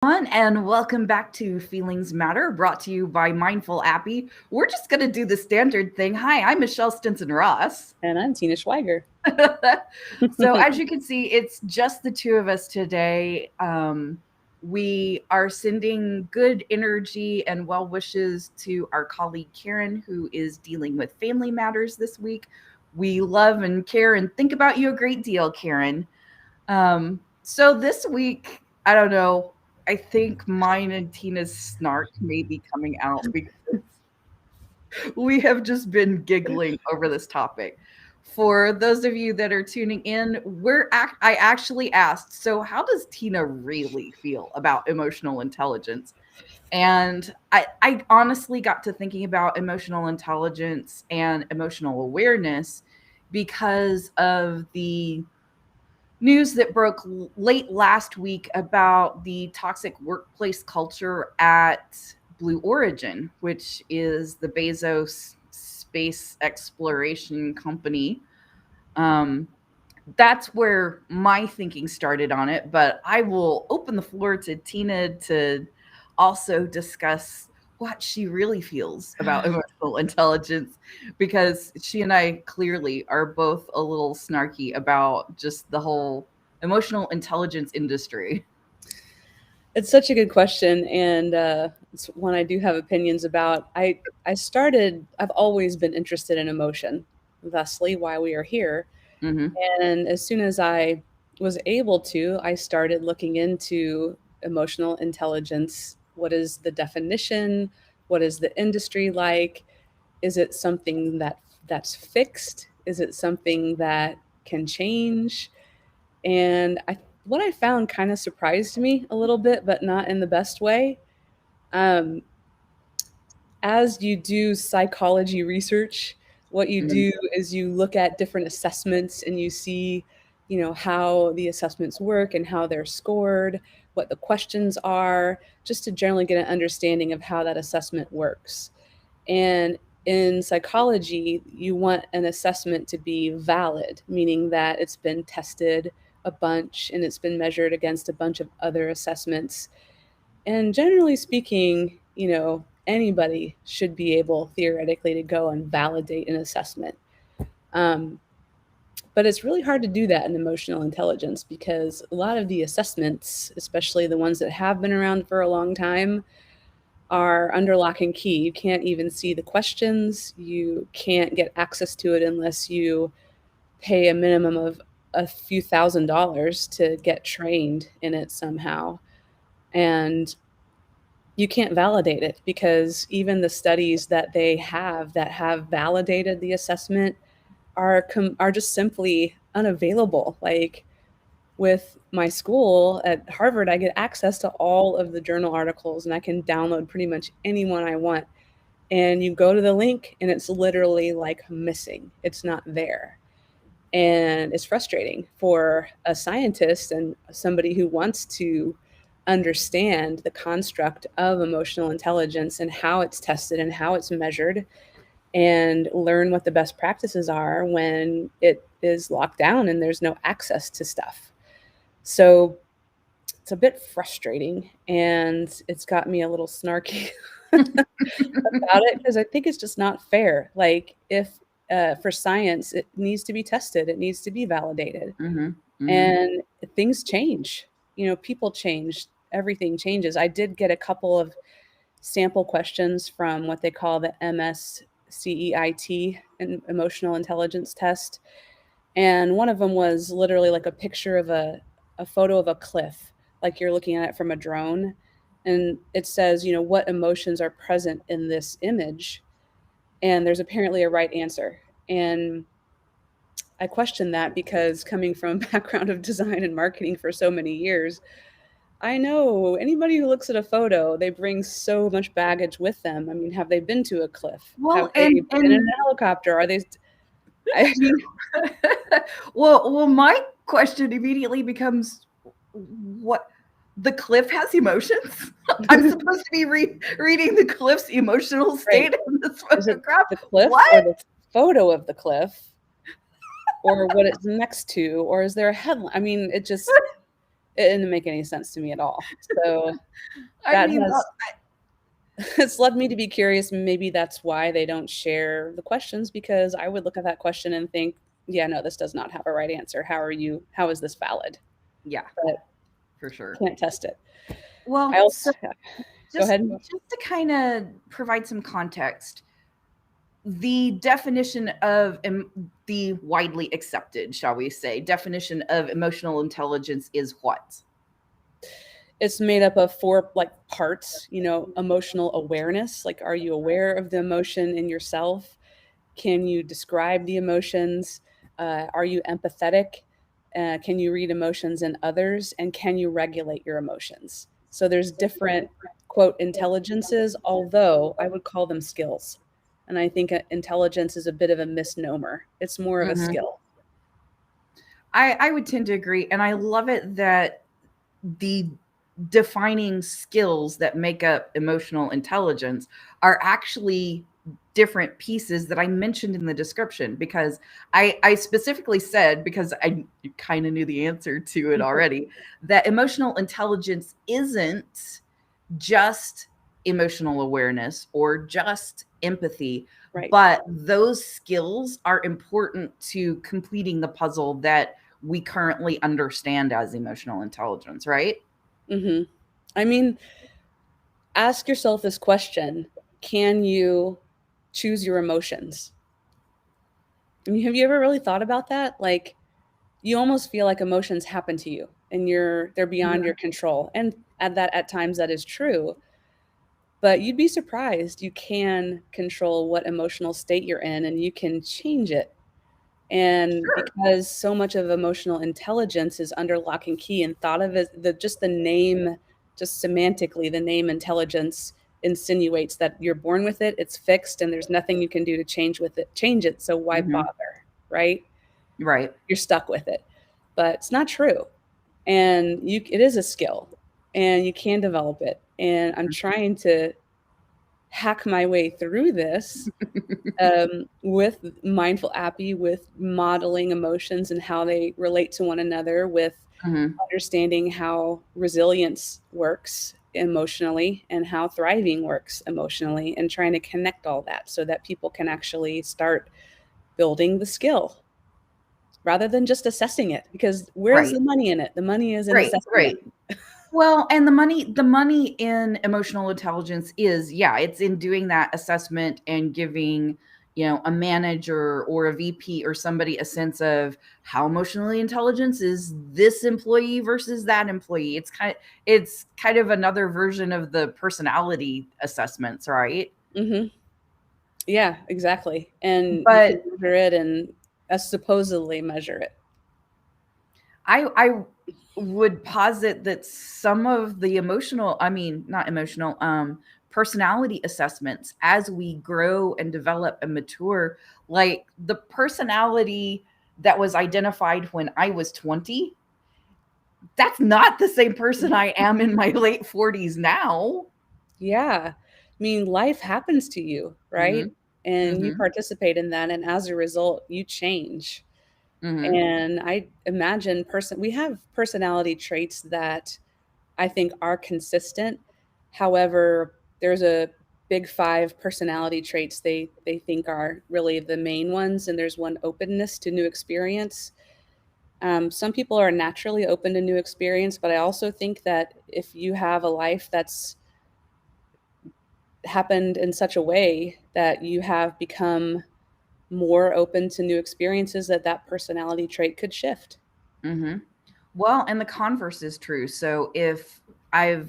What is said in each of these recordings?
And welcome back to Feelings Matter, brought to you by Mindful Appy. We're just going to do the standard thing. Hi, I'm Michelle Stinson Ross. And I'm Tina Schweiger. So, as you can see, it's just the two of us today. We are sending good energy and well wishes to our colleague Karen, who is dealing with family matters this week. We love and care and think about you a great deal, Karen. So this week, I don't know. I think mine and Tina's snark may be coming out because we have just been giggling over this topic. For those of you that are tuning in, I actually asked, so how does Tina really feel about emotional intelligence? And I honestly got to thinking about emotional intelligence and emotional awareness because of the news that broke late last week about the toxic workplace culture at Blue Origin, which is the Bezos space exploration company. Um, that's where my thinking started on it, but I will open the floor to Tina to also discuss what she really feels about emotional intelligence, because she and I clearly are both a little snarky about just the whole emotional intelligence industry. It's such a good question, and it's one I do have opinions about. I've always been interested in emotion, thusly why we are here. Mm-hmm. And as soon as I was able to, I started looking into emotional intelligence. What is the definition? What is the industry like? Is it something that's fixed? Is it something that can change? And what I found kind of surprised me a little bit, but not in the best way. Um, as you do psychology research, what you Mm-hmm. do is you look at different assessments and you see, how the assessments work and how they're scored, what the questions are, just to generally get an understanding of how that assessment works. And in psychology, you want an assessment to be valid, meaning that it's been tested a bunch and it's been measured against a bunch of other assessments. And generally speaking, anybody should be able theoretically to go and validate an assessment. Um, but it's really hard to do that in emotional intelligence because a lot of the assessments, especially the ones that have been around for a long time, are under lock and key. You can't even see the questions. You can't get access to it unless you pay a minimum of a few $1,000s to get trained in it somehow. And you can't validate it because even the studies that have validated the assessment are just simply unavailable. Like with my school at Harvard, I get access to all of the journal articles and I can download pretty much any one I want. And you go to the link and it's literally like missing. It's not there. And it's frustrating for a scientist and somebody who wants to understand the construct of emotional intelligence and how it's tested and how it's measured and learn what the best practices are when it is locked down and there's no access to stuff. So it's a bit frustrating and it's got me a little snarky about it because I think it's just not fair. Like if for science, it needs to be tested, it needs to be validated, Mm-hmm. Mm-hmm. and things change. People change, everything changes. I did get a couple of sample questions from what they call the MSCEIT, an emotional intelligence test, and one of them was literally like a picture of a photo of a cliff, like you're looking at it from a drone. And it says, what emotions are present in this image? And there's apparently a right answer. And I question that because coming from a background of design and marketing for so many years, I know anybody who looks at a photo, they bring so much baggage with them. I mean, have they been to a cliff? Have Well, they and been in and a helicopter? Are they, I mean, well, my question immediately becomes, what, the cliff has emotions? I'm supposed to be reading the cliff's emotional right. state in this Is it photograph? the cliff or What? the photo of the cliff or what it's next to? Or is there a headline? I mean, it just, It didn't make any sense to me at all. So I that mean, has it's led me to be curious. Maybe that's why they don't share the questions, because I would look at that question and think, yeah, no, this does not have a right answer. How is this valid? yeah, But for sure. can't test it. I Well, also, so go ahead. just to kind of provide some context, the definition of the widely accepted, shall we say, definition of emotional intelligence is what? It's made up of 4 like parts, emotional awareness. Like, are you aware of the emotion in yourself? Can you describe the emotions? Are you empathetic? Can you read emotions in others? And can you regulate your emotions? So there's different, quote, intelligences, although I would call them skills. And I think intelligence is a bit of a misnomer. It's more of a Mhm. skill. I would tend to agree. And I love it that the defining skills that make up emotional intelligence are actually different pieces that I mentioned in the description, because I specifically said, because I kind of knew the answer to it already, that emotional intelligence isn't just emotional awareness or just empathy, Right. but those skills are important to completing the puzzle that we currently understand as emotional intelligence, right? Hmm. I mean, ask yourself this question: can you choose your emotions? I mean, have you ever really thought about that? Like, you almost feel like emotions happen to you and they're beyond your control. And at times that is true, but you'd be surprised you can control what emotional state you're in and you can change it. And Sure. because so much of emotional intelligence is under lock and key and thought of as the name, just semantically, the name intelligence insinuates that you're born with it, it's fixed, and there's nothing you can do to change it. So why Hmm. bother, right? Right. You're stuck with it. But it's not true. And it is a skill and you can develop it. And I'm trying to hack my way through this with mindful appy, with modeling emotions and how they relate to one another, with Hmm. understanding how resilience works emotionally and how thriving works emotionally, and trying to connect all that so that people can actually start building the skill rather than just assessing it, because where's Right. the money in it? The money is in Right. assessing it. Right. Well, and the money in emotional intelligence is, yeah, it's in doing that assessment and giving, a manager or a VP or somebody a sense of how emotionally intelligence is this employee versus that employee. It's kind of another version of the personality assessments, right? Hmm. Yeah, exactly. And you can But measure it and supposedly measure it. I would posit that some of the I mean, not emotional, personality assessments as we grow and develop and mature, like the personality that was identified when I was 20, that's not the same person I am in my late 40s now. Yeah. I mean, life happens to you, right? Mhm. And you Mhm. participate in that. And as a result, you change. Mhm. And I imagine we have personality traits that I think are consistent. However, there's a big 5 personality traits they think are really the main ones. And there's one: openness to new experience. Some people are naturally open to new experience, but I also think that if you have a life that's happened in such a way that you have become more open to new experiences, that personality trait could shift. Mhm. Well, and the converse is true. So if I've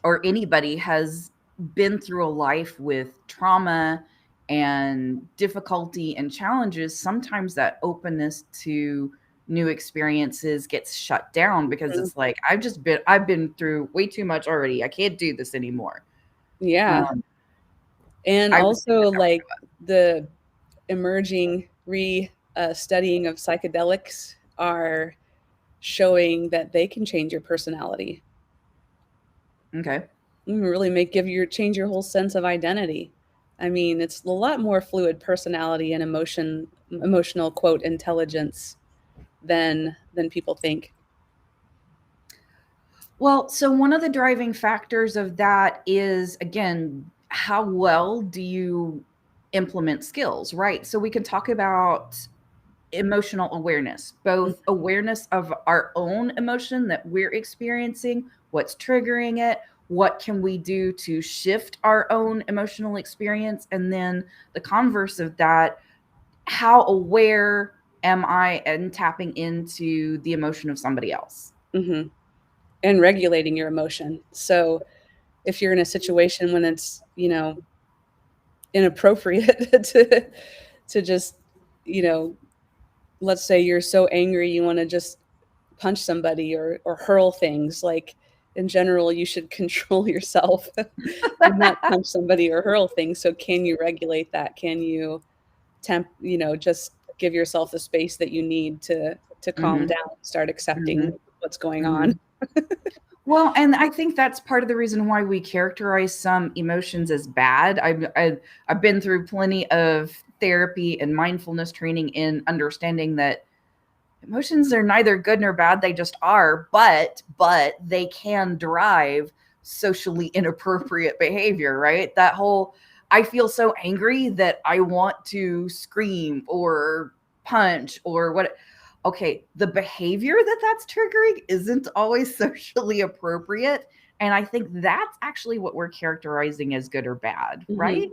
or anybody has been through a life with trauma and difficulty and challenges, sometimes that openness to new experiences gets shut down because Mhm. it's like I've been through way too much already. I can't do this anymore. Yeah. Um, And I would think also, that that like, the emerging re studying of psychedelics are showing that they can change your personality. okay. Really change your whole sense of identity. I mean, it's a lot more fluid personality and emotional, quote, intelligence than people think. Well, so one of the driving factors of that is, again, how well do you implement skills, right? So we can talk about emotional awareness, both awareness of our own emotion that we're experiencing, what's triggering it, what can we do to shift our own emotional experience, and then the converse of that, how aware am I and tapping into the emotion of somebody else? Mm-hmm. And regulating your emotion. So if you're in a situation when it's, inappropriate to just, you know, let's say you're so angry you want to just punch somebody or hurl things, like in general you should control yourself and not punch somebody or hurl things. So can you regulate that? Can you just give yourself the space that you need to calm Mm-hmm. down, start accepting Mm-hmm. what's going Mm-hmm. on? Well, and I think that's part of the reason why we characterize some emotions as bad. I've been through plenty of therapy and mindfulness training in understanding that emotions are neither good nor bad, they just are, but they can drive socially inappropriate behavior, right? That whole, I feel so angry that I want to scream or punch or what. Okay, the behavior that that's triggering isn't always socially appropriate, and I think that's actually what we're characterizing as good or bad, Mhm. right?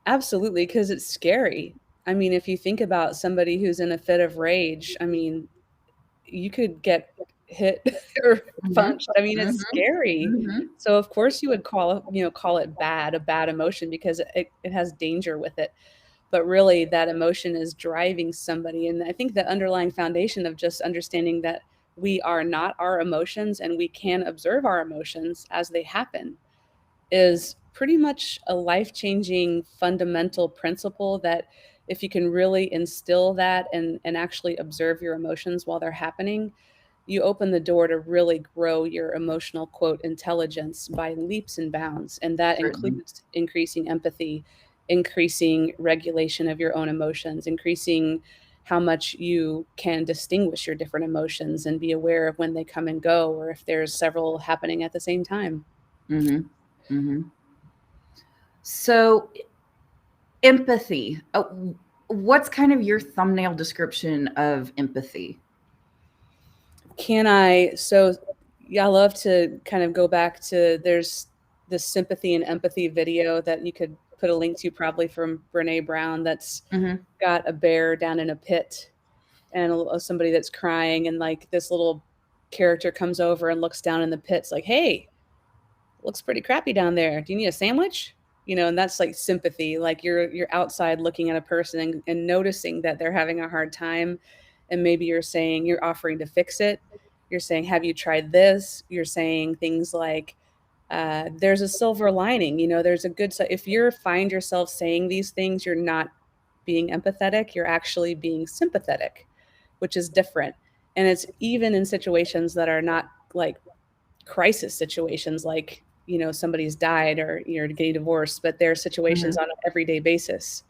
Absolutely, because it's scary. I mean, if you think about somebody who's in a fit of rage, I mean, you could get hit or Mhm. punched. I mean, it's Mhm. scary. Mhm. So of course you would call it bad, a bad emotion because it has danger with it. But really that emotion is driving somebody. And I think the underlying foundation of just understanding that we are not our emotions and we can observe our emotions as they happen is pretty much a life-changing fundamental principle that if you can really instill that and actually observe your emotions while they're happening, you open the door to really grow your emotional quote intelligence by leaps and bounds. And that Certainly. includes increasing empathy, increasing regulation of your own emotions, increasing how much you can distinguish your different emotions and be aware of when they come and go, or if there's several happening at the same time. Mhm. Mhm. So empathy. What's kind of your thumbnail description of empathy? Can I? So, yeah, I love to kind of go back to there's this sympathy and empathy video that you could put a link to probably from Brene Brown that's Mhm. got a bear down in a pit and somebody that's crying, and like this little character comes over and looks down in the pits like, hey, looks pretty crappy down there. Do you need a sandwich? And that's like sympathy. Like you're outside looking at a person and noticing that they're having a hard time. And maybe you're offering to fix it. You're saying, have you tried this? You're saying things like, there's a silver lining. There's a good side. If you find yourself saying these things, you're not being empathetic. You're actually being sympathetic, which is different. And it's even in situations that are not like crisis situations, like somebody's died or you're getting divorced, but there are situations Mhm. on an everyday basis.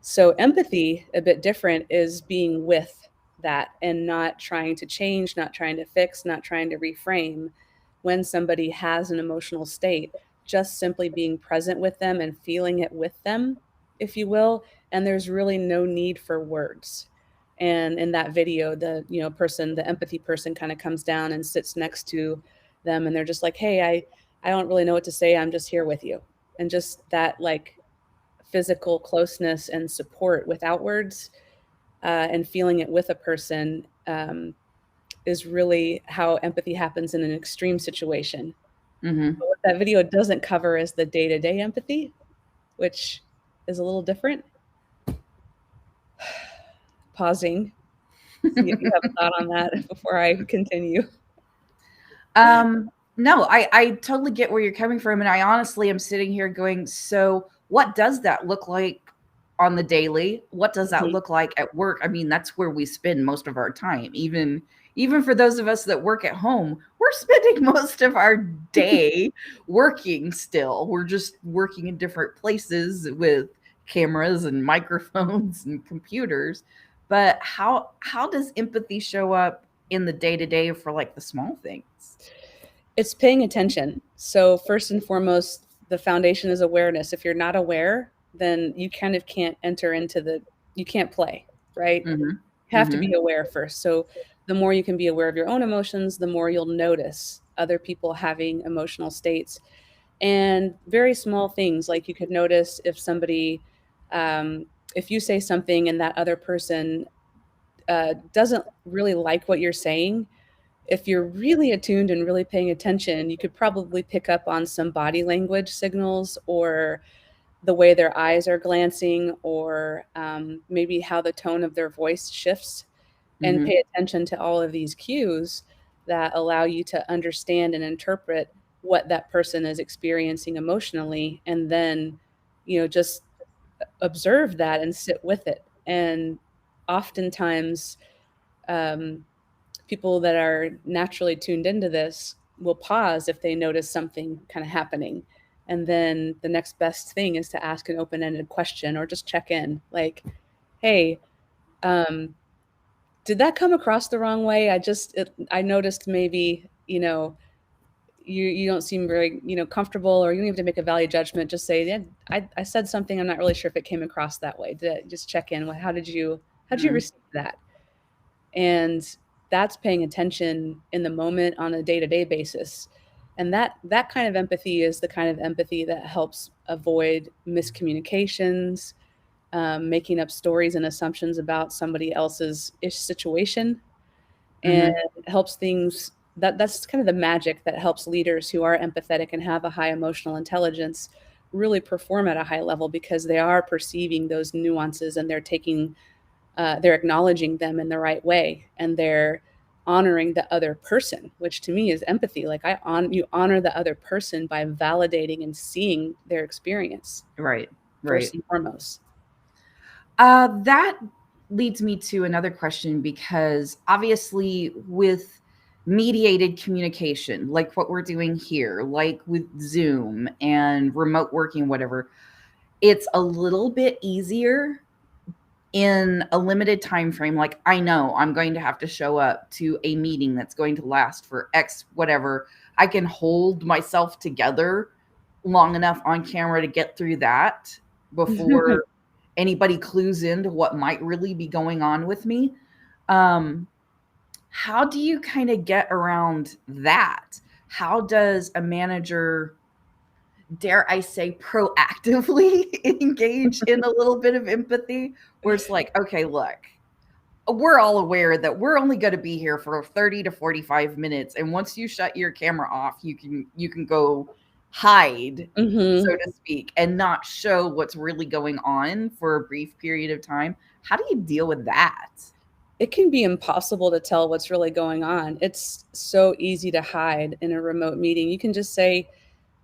So empathy, a bit different, is being with that and not trying to change, not trying to fix, not trying to reframe when somebody has an emotional state, just simply being present with them and feeling it with them, if you will. And there's really no need for words. And in that video, the empathy person kind of comes down and sits next to them and they're just like, hey, I don't really know what to say. I'm just here with you. And just that like physical closeness and support without words, and feeling it with a person, is really how empathy happens in an extreme situation. Mhm. But what that video doesn't cover is the day to day empathy, which is a little different. Pausing. You have a thought on that before I continue? No, I totally get where you're coming from, and I honestly am sitting here going, so what does that look like on the daily? What does that Mhm. look like at work? I mean, that's where we spend most of our time. Even for those of us that work at home, we're spending most of our day working still. We're just working in different places with cameras and microphones and computers. But how does empathy show up in the day-to-day for like the small things? It's paying attention. So first and foremost, the foundation is awareness. If you're not aware, then you kind of can't enter into you can't play, right? Mm-hmm. You have to Mm-hmm. be aware first. So the more you can be aware of your own emotions, the more you'll notice other people having emotional states. And very small things, like you could notice if somebody, if you say something and that other person doesn't really like what you're saying, if you're really attuned and really paying attention, you could probably pick up on some body language signals, or the way their eyes are glancing, or maybe how the tone of their voice shifts, and Mm-hmm. pay attention to all of these cues that allow you to understand and interpret what that person is experiencing emotionally, and then just observe that and sit with it. And oftentimes, um, people that are naturally tuned into this will pause if they notice something kind of happening. And then the next best thing is to ask an open ended question or just check in, like, hey, um, did that come across the wrong way? I noticed maybe, you don't seem very, comfortable, or you don't have to make a value judgment. Just say, yeah, I said something. I'm not really sure if it came across that way. Just check in. How did you Mm-hmm. receive that? And that's paying attention in the moment on a day-to-day basis. And that kind of empathy is the kind of empathy that helps avoid miscommunications, making up stories and assumptions about somebody else's ish situation, and Mm-hmm. helps things. That's kind of the magic that helps leaders who are empathetic and have a high emotional intelligence really perform at a high level, because they are perceiving those nuances, and they're acknowledging them in the right way, and they're honoring the other person, which to me is empathy. Like, you honor the other person by validating and seeing their experience Right. first Right. and foremost. That leads me to another question, because obviously with mediated communication, like what we're doing here, like with Zoom and remote working, whatever, it's a little bit easier in a limited time frame. Like, I know I'm going to have to show up to a meeting that's going to last for X whatever. I can hold myself together long enough on camera to get through that before anybody clues into what might really be going on with me. Um, how do you kind of get around that? How does a manager, dare I say, proactively engage in a little bit of empathy, where it's like, okay, look, we're all aware that we're only going to be here for 30 to 45 minutes, and once you shut your camera off, you can go hide, so Hmm. to speak, and not show what's really going on for a brief period of time. How do you deal with that? It can be impossible to tell what's really going on. It's so easy to hide in a remote meeting. You can just say,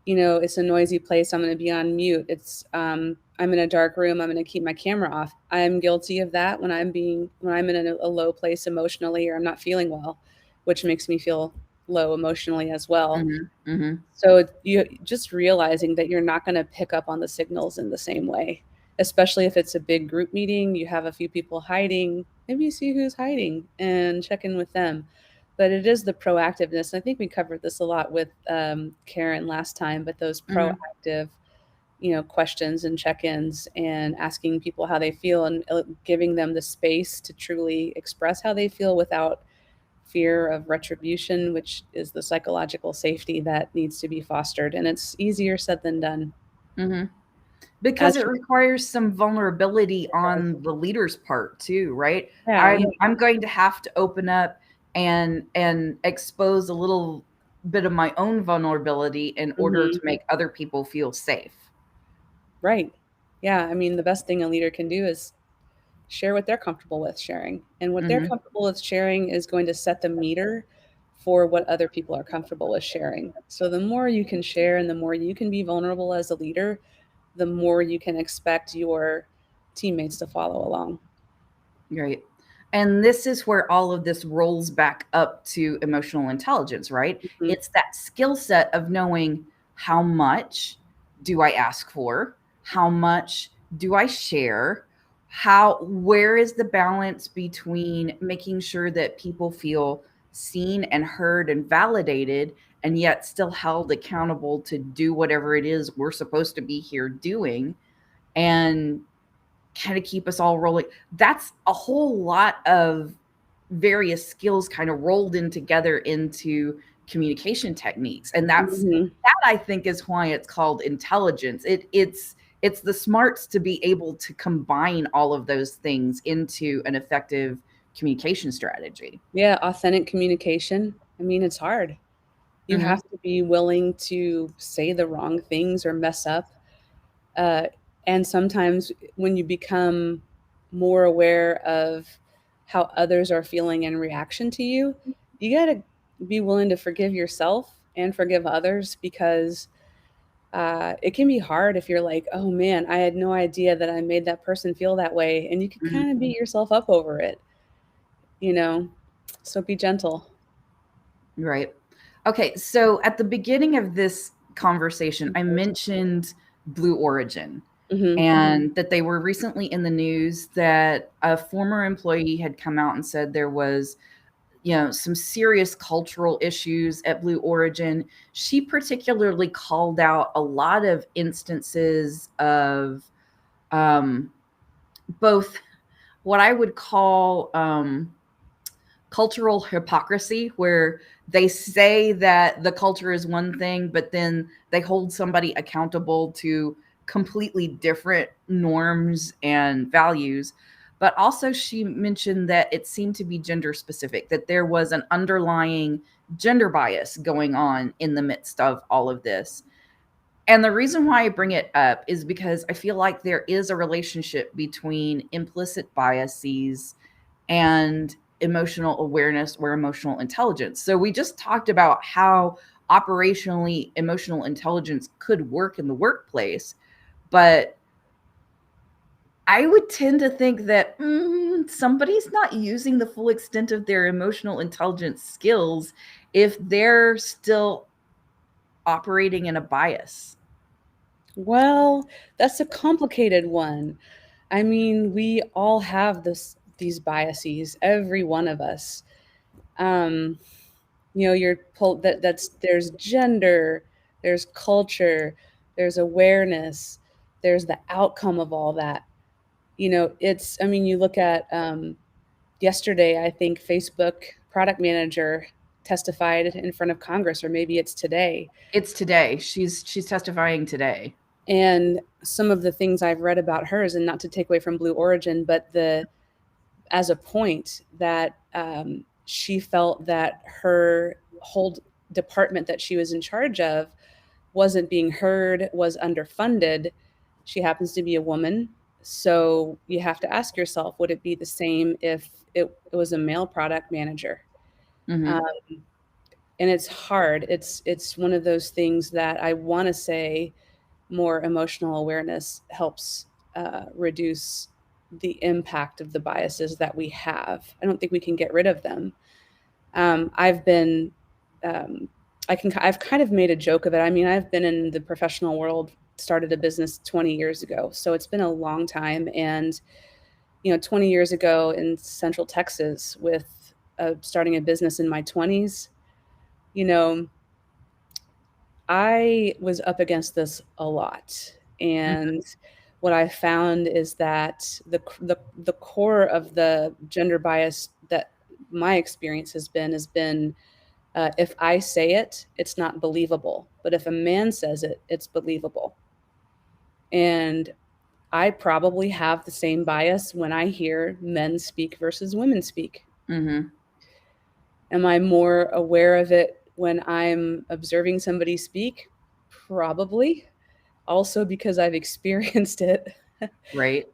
it's a noisy place, I'm going to be on mute. I'm in a dark room, I'm going to keep my camera off. I'm guilty of that when I'm in a low place emotionally, or I'm not feeling well, which makes me feel low emotionally as well. Mhm, mhm. So you just realizing that you're not going to pick up on the signals in the same way, especially if it's a big group meeting, you have a few people hiding, maybe you see who's hiding and check in with them. But it is the proactiveness. I think we covered this a lot with Karen last time, but those Mhm. proactive, questions and check-ins, and asking people how they feel, and giving them the space to truly express how they feel without fear of retribution, which is the psychological safety that needs to be fostered. And it's easier said than done. Mhm. Because As it requires some vulnerability it does. on the leader's part too, right? Yeah, yeah. I'm going to have to open up and expose a little bit of my own vulnerability in order to Hmm. make other people feel safe. Right. Yeah. I mean, the best thing a leader can do is share what they're comfortable with sharing. And what they're Mhm. comfortable with sharing is going to set the meter for what other people are comfortable with sharing. So the more you can share and the more you can be vulnerable as a leader, the more you can expect your teammates to follow along. Right. And this is where all of this rolls back up to emotional intelligence, right? Mhm. It's that skill set of knowing, how much do I ask for? How much do I share? Where is the balance between making sure that people feel seen and heard and validated, and yet still held accountable to do whatever it is we're supposed to be here doing, and kind of keep us all rolling. That's a whole lot of various skills kind of rolled in together into communication techniques. And that I think is why it's called intelligence. It's the smarts to be able to combine all of those things into an effective communication strategy. Yeah, authentic communication. I mean, it's hard. You Mm-hmm. have to be willing to say the wrong things or mess up. And sometimes when you become more aware of how others are feeling in reaction to you, you got to be willing to forgive yourself and forgive others, because it can be hard if you're like, oh man, I had no idea that I made that person feel that way. And you can Mm-hmm. kind of beat yourself up over it, you know? So be gentle. Right. Okay. So at the beginning of this conversation, I mentioned Blue Origin, Mm-hmm. and that they were recently in the news that a former employee had come out and said there was, some serious cultural issues at Blue Origin. She particularly called out a lot of instances of both what I would call cultural hypocrisy, where they say that the culture is one thing, but then they hold somebody accountable to completely different norms and values. But also, she mentioned that it seemed to be gender specific, that there was an underlying gender bias going on in the midst of all of this. And the reason why I bring it up is because I feel like there is a relationship between implicit biases and emotional awareness or emotional intelligence. So we just talked about how operationally emotional intelligence could work in the workplace, but I would tend to think that somebody's not using the full extent of their emotional intelligence skills if they're still operating in a bias. Well, that's a complicated one. I mean, we all have these biases, every one of us. Um, that's there's gender, there's culture, there's awareness, there's the outcome of all that. I mean, you look at yesterday, I think Facebook product manager testified in front of Congress, or maybe it's today. It's today. She's testifying today. And some of the things I've read about hers, and not to take away from Blue Origin, but as a point that she felt that her whole department that she was in charge of wasn't being heard, was underfunded. She happens to be a woman. So you have to ask yourself, would it be the same if it was a male product manager? Mm-hmm. Um, and it's hard. It's one of those things that I want to say more emotional awareness helps reduce the impact of the biases that we have. I don't think we can get rid of them. I've been, I've kind of made a joke of it. I mean, I've been in the professional world, started a business 20 years ago. So it's been a long time. And, 20 years ago in Central Texas with starting a business in my 20s, I was up against this a lot. And what I found is that the core of the gender bias that my experience has been if I say it, it's not believable. But if a man says it, it's believable. And I probably have the same bias when I hear men speak versus women speak. Mm-hmm. Am I more aware of it when I'm observing somebody speak? Probably. Also because I've experienced it. Right.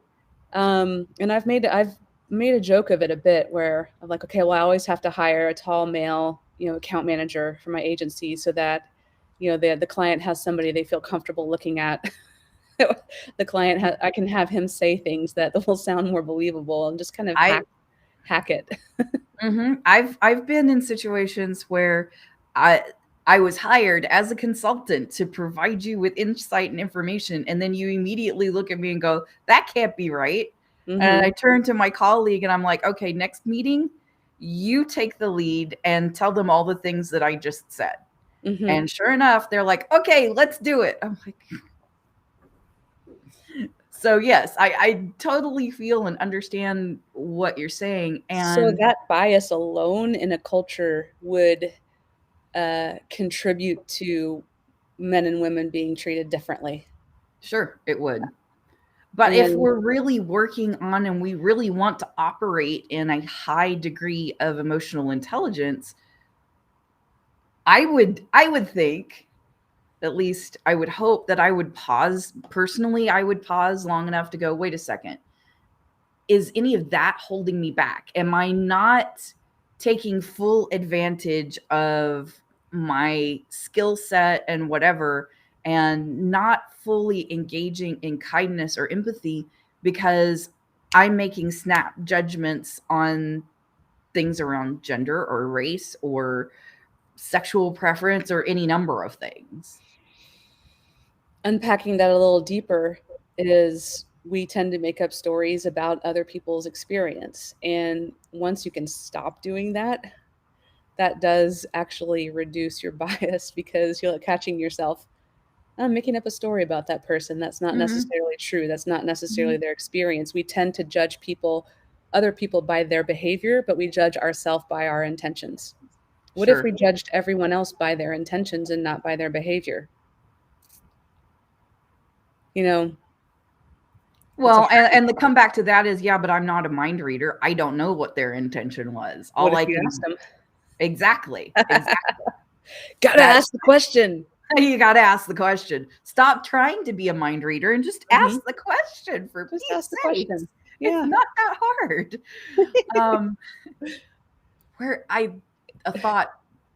And I've made a joke of it a bit where I'm like, okay, well, I always have to hire a tall male, account manager for my agency so that, the client has somebody they feel comfortable looking at. The client I can have him say things that will sound more believable and just kind of hack it. Mm-hmm. I've been in situations where I I was hired as a consultant to provide you with insight and information, and then you immediately look at me and go, "That can't be right." And Mm-hmm. I turn to my colleague and I'm like, "Okay, next meeting, you take the lead and tell them all the things that I just said. Mm-hmm. And sure enough, they're like, okay, let's do it. I'm like, so yes, I totally feel and understand what you're saying. So And that bias alone in a culture would contribute to men and women being treated differently. sure, it would. But if And we're really working on and we really want to operate in a high degree of emotional intelligence, I would think, at least I would hope, that I would pause personally. I would pause long enough to go, wait a second, is any of that holding me back? Am I not taking full advantage of my skill set and whatever, and not fully engaging in kindness or empathy because I'm making snap judgments on things around gender or race or sexual preference or any number of things? unpacking that a little deeper is we tend to make up stories about other people's experience. And once you can stop doing that, that does actually reduce your bias because you're catching yourself, I'm making up a story about that person. That's not Mhm, necessarily true. That's not necessarily mhm. their experience. We tend to judge people, other people by their behavior, but we judge ourselves by our intentions. What if we Sure. judged everyone else by their intentions and not by their behavior? You know, it's a Well, hard and the comeback to that is, yeah, but I'm not a mind reader. I don't know what their intention was. what All if I you asked can them? exactly, exactly. Gotta That's ask the question. you gotta ask the question. Stop trying to be a mind reader and just Mhm. ask the question, for Just ask Pete's the sakes. question. It's Yeah. not that hard. Um, where I a thought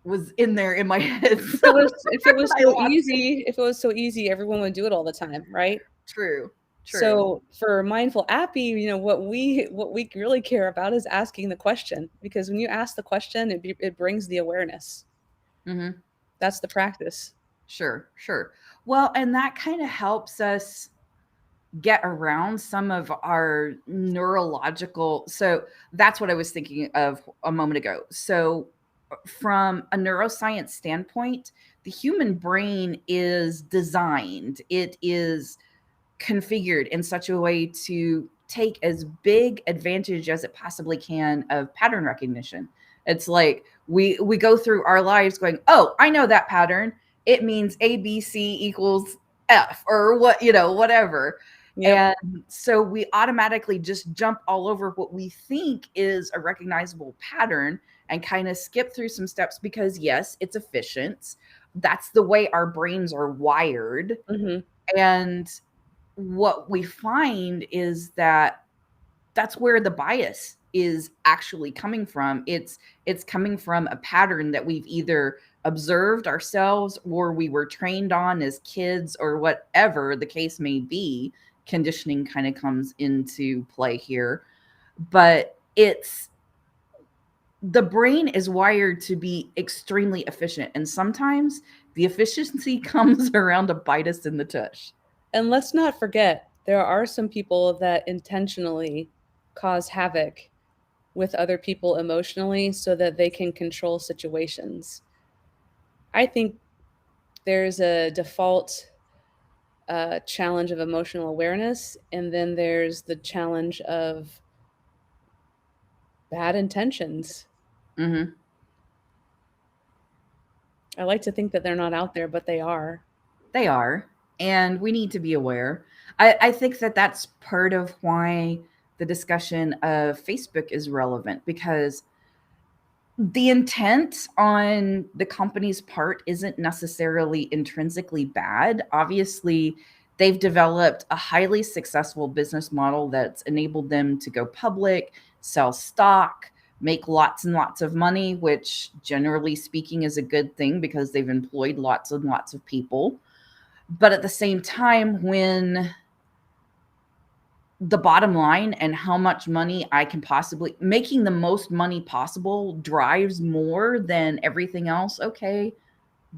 was in there in my head If it was I so lost it. easy, if it was so easy, everyone would do it all the time, right? True, true. So for mindful appy, what we really care about is asking the question because when you ask the question, it brings the awareness. Mhm. That's the practice. Sure, sure. Well, and that kinda helps us get around some of our neurological, so that's what I was thinking of a moment ago. So from a neuroscience standpoint, the human brain is designed, it is configured in such a way to take as big advantage as it possibly can of pattern recognition. It's like we go through our lives going, "Oh, I know that pattern. It means ABC equals F," or what, whatever. Yep. And so we automatically just jump all over what we think is a recognizable pattern and kind of skip through some steps because yes, it's efficient. That's the way our brains are wired. Hmm. And what we find is that that's where the bias is actually coming from. It's coming from a pattern that we've either observed ourselves or we were trained on as kids or whatever the case may be. Conditioning kind of comes into play here, but it's the brain is wired to be extremely efficient, and sometimes the efficiency comes around to bite us in the tush. And let's not forget, there are some people that intentionally cause havoc with other people emotionally so that they can control situations. I think there's a default challenge of emotional awareness, and then there's the challenge of bad intentions. Mhm. I like to think that they're not out there, but they are. They are, and we need to be aware. I think that that's part of why the discussion of Facebook is relevant, because the intent on the company's part isn't necessarily intrinsically bad. Obviously, they've developed a highly successful business model that's enabled them to go public, sell stock, make lots and lots of money, which generally speaking is a good thing because they've employed lots and lots of people. But at the same time, when the bottom line and how much money I can possibly making the most money possible drives more than everything else, okay,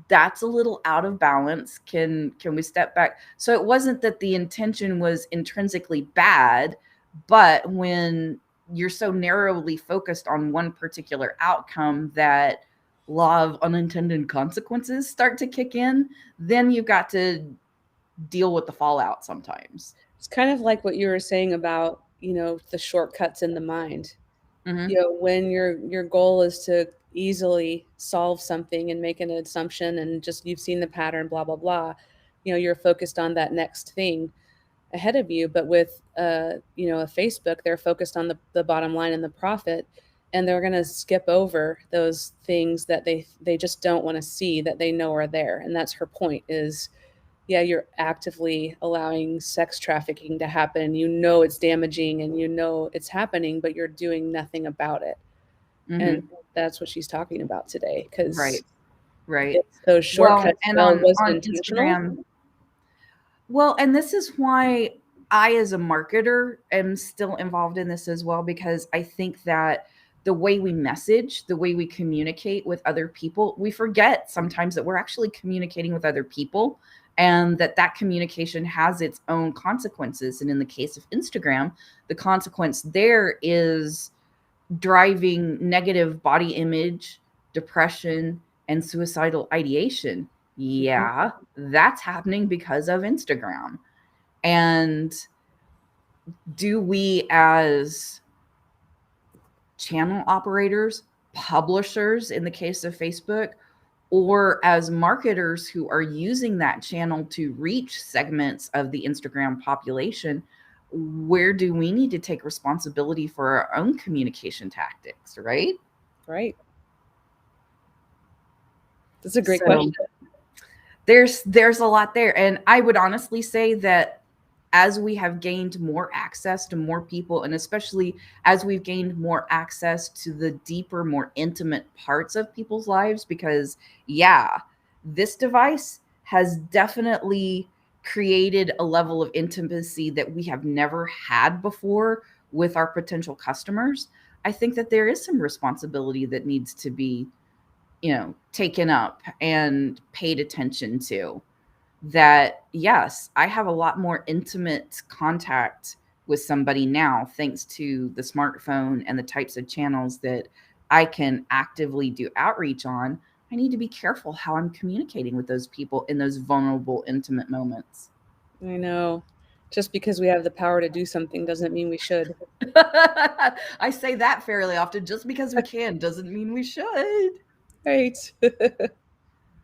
that's a little out of balance. Can we step back? So it wasn't that the intention was intrinsically bad, but when you're so narrowly focused on one particular outcome that law of unintended consequences start to kick in, then you've got to deal with the fallout sometimes. It's kind of like what you were saying about, the shortcuts in the mind. Mm-hmm. When your goal is to easily solve something and make an assumption and just you've seen the pattern, blah blah blah, you're focused on that next thing ahead of you. But with a Facebook, they're focused on the bottom line and the profit, and they're going to skip over those things that they just don't want to see, that they know are there. And that's her point is, yeah, you're actively allowing sex trafficking to happen. It's damaging and it's happening, but you're doing nothing about it. Mm-hmm. And that's what she's talking about today, because right those shortcuts, and was on intentional. Instagram, well, and this is why I, as a marketer, am still involved in this as well, because I think that the way we message, the way we communicate with other people, we forget sometimes that we're actually communicating with other people, and that communication has its own consequences. And in the case of Instagram, the consequence there is driving negative body image, depression, and suicidal ideation. Yeah, that's happening because of Instagram. And do we, as channel operators, publishers in the case of Facebook, or as marketers who are using that channel to reach segments of the Instagram population, where do we need to take responsibility for our own communication tactics, right? Right. That's a great question. There's a lot there. And I would honestly say that as we have gained more access to more people, and especially as we've gained more access to the deeper, more intimate parts of people's lives, because yeah, this device has definitely created a level of intimacy that we have never had before with our potential customers. I think that there is some responsibility that needs to be, taken up and paid attention to. That yes, I have a lot more intimate contact with somebody now thanks to the smartphone and the types of channels that I can actively do outreach on. I need to be careful how I'm communicating with those people in those vulnerable, intimate moments. I know. Just because we have the power to do something doesn't mean we should. I say that fairly often. Just because we can doesn't mean we should. Right.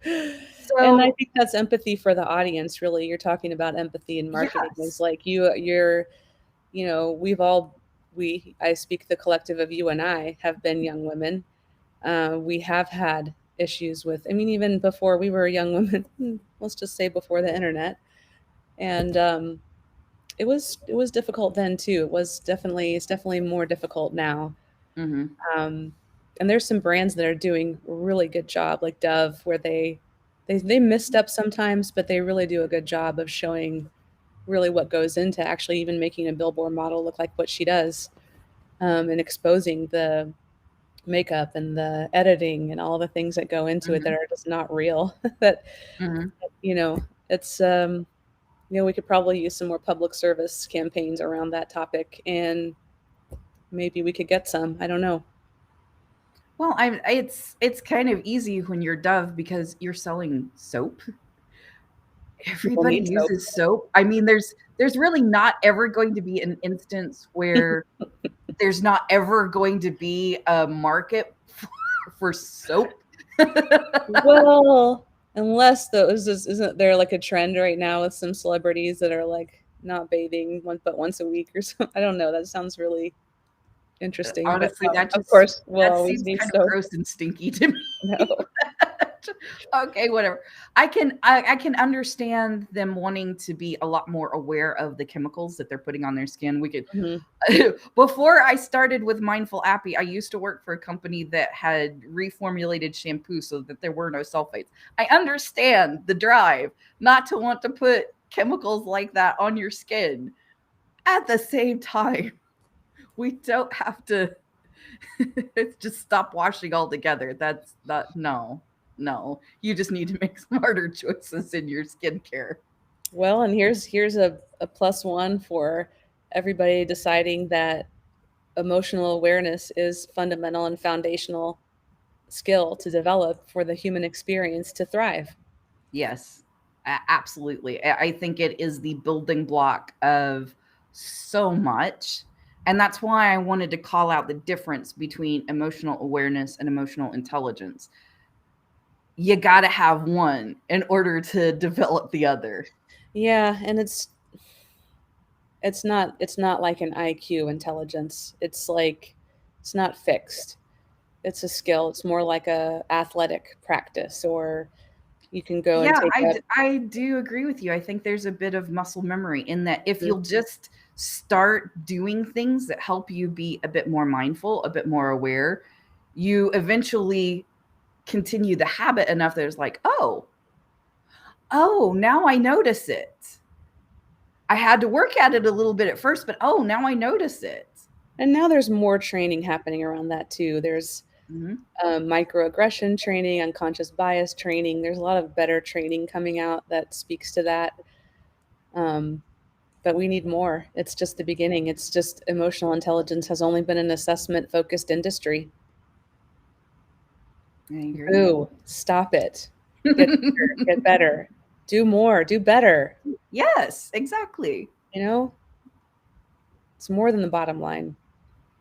So, and I think that's empathy for the audience, really. You're talking about empathy in marketing. Yes. It's like I speak the collective of you and I have been young women. We have had issues with, even before we were young women, let's just say before the internet. And it was difficult then too. It's definitely more difficult now. Mm-hmm. And there's some brands that are doing a really good job, like Dove, where they misstep sometimes, but they really do a good job of showing really what goes into actually even making a billboard model look like what she does, and exposing the makeup and the editing and all the things that go into it that are just not real. That it's we could probably use some more public service campaigns around that topic, and maybe we could get some. I don't know. Well, it's kind of easy when you're Dove because you're selling soap. Everybody uses soap. There's really not ever going to be an instance where there's not ever going to be a market for soap. Well, unless isn't there like a trend right now with some celebrities that are like not bathing once a week or something? I don't know. That sounds really interesting. Honestly, but, of course, we'll always seems need kind soap. of gross and stinky to me. No. Okay, whatever. I can understand them wanting to be a lot more aware of the chemicals that they're putting on their skin. We could before I started with Mindful Appy, I used to work for a company that had reformulated shampoo so that there were no sulfates. I understand the drive not to want to put chemicals like that on your skin. At the same time, we don't have to just stop washing altogether. That's not, no. You just need to make smarter choices in your skincare. Well, and here's a plus one for everybody deciding that emotional awareness is fundamental and foundational skill to develop for the human experience to thrive. Yes, absolutely. I think it is the building block of so much. And that's why I wanted to call out the difference between emotional awareness and emotional intelligence. You got to have one in order to develop the other. Yeah, and it's not like an IQ intelligence. It's not fixed. It's a skill. It's more like a athletic practice, or you can go and Yeah, take a I do agree with you. I think there's a bit of muscle memory in that if you'll just start doing things that help you be a bit more mindful, a bit more aware, you eventually continue the habit enough that it's like, oh, now I notice it. I had to work at it a little bit at first, but now I notice it. and now there's more training happening around that too. There's microaggression training, unconscious bias training. There's a lot of better training coming out that speaks to that. But we need more. It's just the beginning. It's just emotional intelligence has only been an assessment focused industry. I agree. Ooh, stop it. Get better, get better. Do more, do better. Yes, exactly. You know, it's more than the bottom line.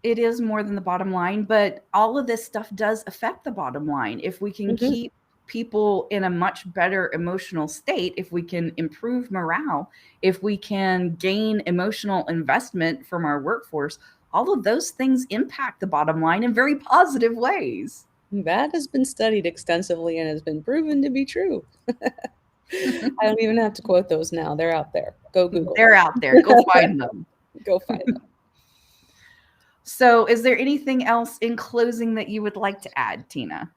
It is more than the bottom line, but all of this stuff does affect the bottom line. If we can keep people in a much better emotional state, if we can improve morale, if we can gain emotional investment from our workforce, all of those things impact the bottom line in very positive ways. That has been studied extensively and has been proven to be true. I don't even have to quote those now. They're out there. Go Google. They're out there. Go find them. Go find them. So, is there anything else in closing that you would like to add, Tina?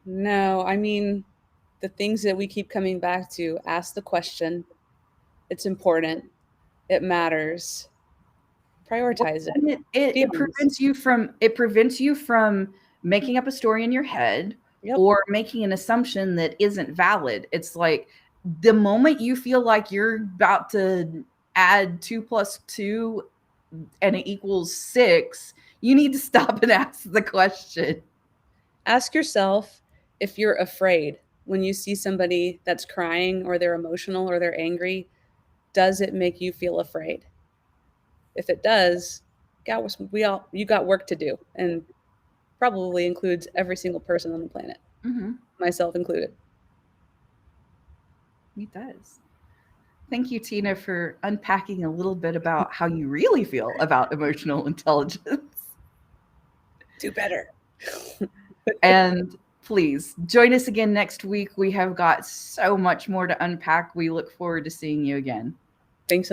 No, I mean, the things that we keep coming back to, ask the question. It's important. It matters. Prioritize it. It prevents you from making up a story in your head or making an assumption that isn't valid. It's like the moment you feel like you're about to add 2 plus 2 and it equals 6, you need to stop and ask the question. Ask yourself if you're afraid when you see somebody that's crying or they're emotional or they're angry. Does it make you feel afraid? If it does, you got work to do, and probably includes every single person on the planet, myself included. It does. Thank you, Tina, for unpacking a little bit about how you really feel about emotional intelligence. Do better. And please join us again next week. We have got so much more to unpack. We look forward to seeing you again. Thanks so much.